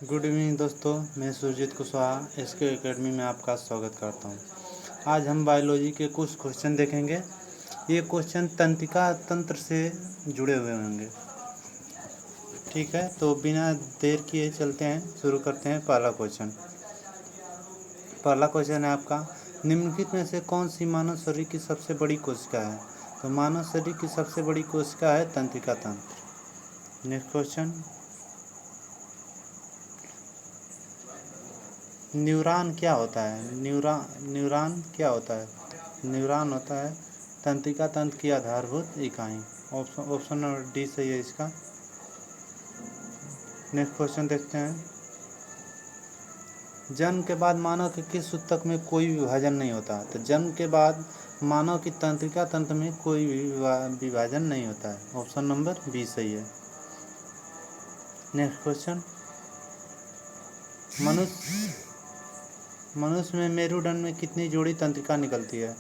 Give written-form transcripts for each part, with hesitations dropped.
Good evening दोस्तों, मैं Surjit Kushwaha SK academy में आपका स्वागत करता हूं। आज हम बायोलॉजी के कुछ क्वेश्चन देखेंगे। ये क्वेश्चन तंत्रिका तंत्र से जुड़े हुए होंगे। ठीक है, तो बिना देर किए चलते हैं, शुरू करते हैं। पहला क्वेश्चन है आपका, निम्नलिखित में से कौन सी मानव शरीर की सबसे बड़ी कोशिका है? तो मानव शरीर की सबसे बड़ी कोशिका है तंत्रिका तंत्र। नेक्स्ट क्वेश्चन, न्यूरॉन क्या होता है? न्यूरॉन क्या होता है? न्यूरॉन होता है तंत्रिका तंत्र की आधारभूत इकाई। ऑप्शन नंबर डी सही है इसका। नेक्स्ट क्वेश्चन देखते हैं, जन्म के बाद मानव के किस ऊतक में कोई विभाजन नहीं होता? तो जन्म के बाद मानव की तंत्रिका तंत्र में कोई विभाजन नहीं होता है। ऑप्शन नंबर बी सही है। नेक्स्ट क्वेश्चन, मनुष्य में मेरुदंड में कितनी जोड़ी तंत्रिका निकलती है?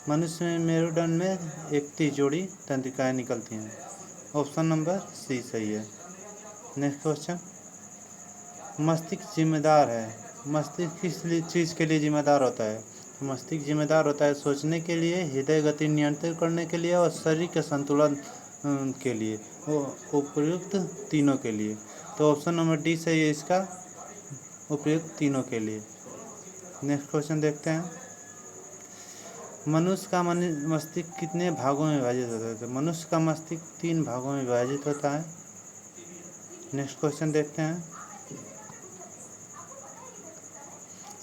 मनुष्य में मेरुदंड में 31 जोड़ी तंत्रिकाएं निकलती हैं। ऑप्शन नंबर सी सही है। नेक्स्ट क्वेश्चन, मस्तिष्क जिम्मेदार है, मस्तिष्क किस चीज़ के लिए जिम्मेदार होता है? मस्तिष्क जिम्मेदार होता है सोचने के लिए, हृदय गति नियंत्रित करने के लिए और शरीर के संतुलन के लिए, उपयुक्त तीनों के लिए। तो ऑप्शन नंबर डी सही है इसका, उपयुक्त तीनों के लिए। नेक्स्ट क्वेश्चन देखते हैं, मनुष्य का मस्तिष्क कितने भागों में विभाजित होता है? तो मनुष्य का मस्तिष्क 3 भागों में विभाजित होता है। नेक्स्ट क्वेश्चन देखते हैं,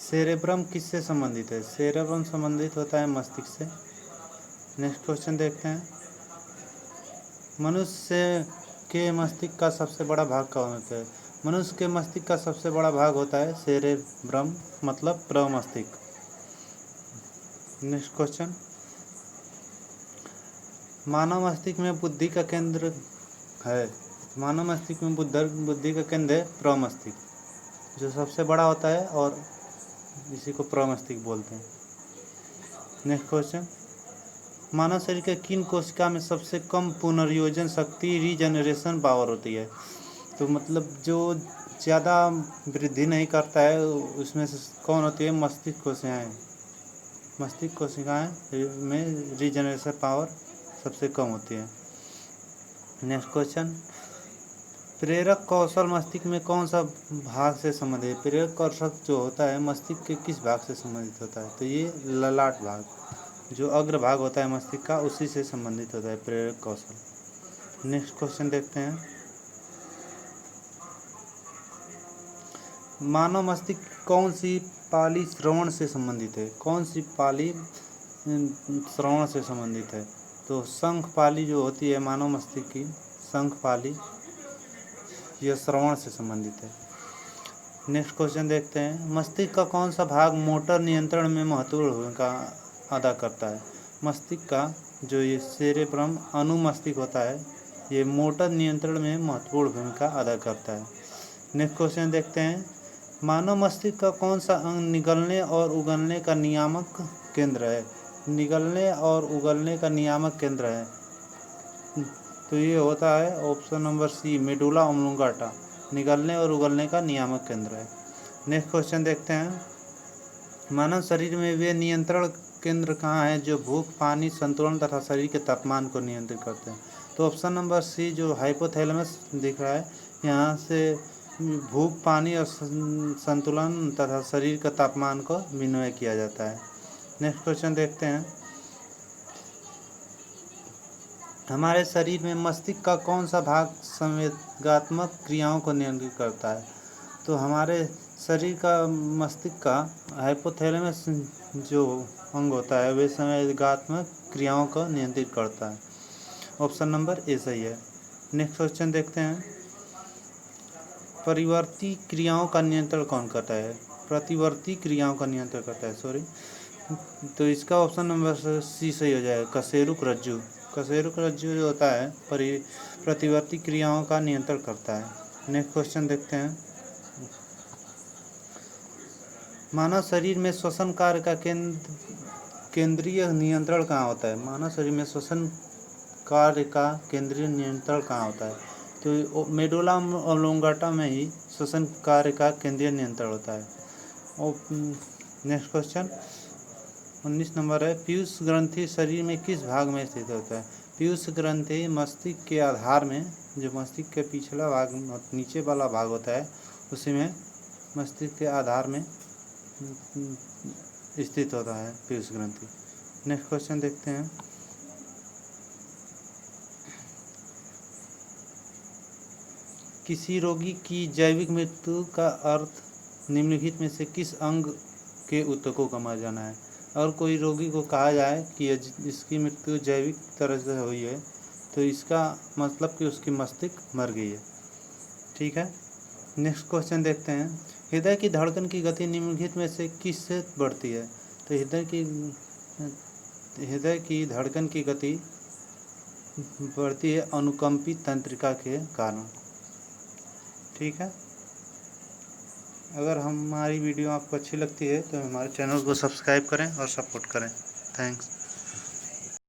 सेरेब्रम किससे संबंधित है? सेरेब्रम संबंधित होता है मस्तिष्क से। नेक्स्ट क्वेश्चन देखते हैं, मनुष्य के मस्तिष्क का सबसे बड़ा भाग कौन होता है? मनुष्य के मस्तिष्क का सबसे बड़ा भाग होता है सेरेब्रम, मतलब प्रमस्तिष्क। नेक्स्ट क्वेश्चन, मानव मस्तिष्क में बुद्धि का केंद्र है? मानव मस्तिष्क में बुद्धि का केंद्र है प्रमस्तिष्क, जो सबसे बड़ा होता है और इसी को प्रमस्तिष्क बोलते हैं। नेक्स्ट क्वेश्चन, मानव शरीर के किन कोशिका में सबसे कम पुनर्योजन शक्ति, रीजनरेशन पावर होती है? तो मतलब जो ज़्यादा वृद्धि नहीं करता है उसमें से कौन होती है? मस्तिष्क कोशिकाएं। मस्तिष्क कोशिकाएं में रीजनरेशन पावर सबसे कम होती है। नेक्स्ट क्वेश्चन, प्रेरक कौशल मस्तिष्क में कौन सा भाग से संबंधित है? प्रेरक कौशल जो होता है मस्तिष्क के किस भाग से संबंधित होता है? तो ये ललाट भाग, जो अग्र भाग होता है मस्तिष्क का, उसी से संबंधित होता है प्रेरक कौशल। नेक्स्ट क्वेश्चन देखते हैं, मानव मस्तिष्क कौन सी पाली श्रवण से संबंधित है? कौन सी पाली श्रवण से संबंधित है? तो शंख पाली जो होती है मानव मस्तिष्क की, शंख पाली, यह श्रवण से संबंधित है। नेक्स्ट क्वेश्चन देखते हैं, मस्तिष्क का कौन सा भाग मोटर नियंत्रण में महत्वपूर्ण भूमिका अदा करता है? मस्तिष्क का जो ये सेरेब्रम अनुमस्तिष्क होता है, ये मोटर नियंत्रण में महत्वपूर्ण भूमिका अदा करता है। नेक्स्ट क्वेश्चन देखते हैं, मानव मस्तिष्क का कौन सा अंग निगलने और उगलने का नियामक केंद्र है? निगलने और उगलने का नियामक केंद्र है, तो ये होता है option number C, medulla oblongata, निगलने और उगलने का नियामक केंद्र है। नेक्स्ट क्वेश्चन देखते हैं, मानव शरीर में वे नियंत्रण केंद्र कहाँ हैं जो भूख, पानी, संतुलन तथा शरीर के तापमान को नियंत्रित करते हैं? तो ऑप्शन नंबर सी जो हाइपोथैलेमस दिख रहा है, यहाँ से भूख, पानी और संतुलन तथा शरीर का तापमान को विनियमित किया जाता है। नेक्स्ट क्वेश्चन देखते हैं, हमारे शरीर में मस्तिष्क का कौन सा भाग संवेगात्मक क्रियाओं को नियंत्रित करता है? तो हमारे शरीर का मस्तिष्क का हाइपोथैलेमस जो अंग होता है वे संवेगात्मक क्रियाओं को नियंत्रित करता है। ऑप्शन नंबर ए सही है। नेक्स्ट क्वेश्चन देखते हैं, परिवर्ती क्रियाओं का नियंत्रण कौन करता है? प्रतिवर्ती क्रियाओं का नियंत्रण करता है, तो इसका ऑप्शन नंबर सी सही हो जाएगा, कशेरुक रज्जु। कशेरुक रज्जु जो होता है प्रतिवर्ती क्रियाओं का नियंत्रण करता है। नेक्स्ट क्वेश्चन देखते हैं, मानव शरीर में श्वसन कार्य का केंद्रीय नियंत्रण कहाँ होता है? मानव शरीर में श्वसन कार्य का केंद्रीय नियंत्रण कहाँ होता है? तो मेडुला ऑब्लोंगाटा में ही श्वसन कार्य का केंद्रीय नियंत्रण होता है। और नेक्स्ट क्वेश्चन 19 नंबर है, पीयूष ग्रंथि शरीर में किस भाग में स्थित होता है? पीयूष ग्रंथि मस्तिष्क के आधार में, जो मस्तिष्क के पिछला भाग नीचे वाला भाग होता है उसी में मस्तिष्क के आधार में स्थित होता है पीयूष ग्रंथि। नेक्स्ट क्वेश्चन देखते हैं, किसी रोगी की जैविक मृत्यु का अर्थ निम्नलिखित में से किस अंग के ऊतकों का मर जाना है? और कोई रोगी को कहा जाए कि इसकी मृत्यु जैविक तरह से हुई है तो इसका मतलब कि उसकी मस्तिष्क मर गई है। ठीक है, नेक्स्ट क्वेश्चन देखते हैं, हृदय की धड़कन की गति निम्नलिखित में से किससे बढ़ती है? तो हृदय की धड़कन की गति बढ़ती है अनुकंपी तंत्रिका के कारण। ठीक है, अगर हमारी वीडियो आपको अच्छी लगती है तो हमारे चैनल को सब्सक्राइब करें और सपोर्ट करें। थैंक्स।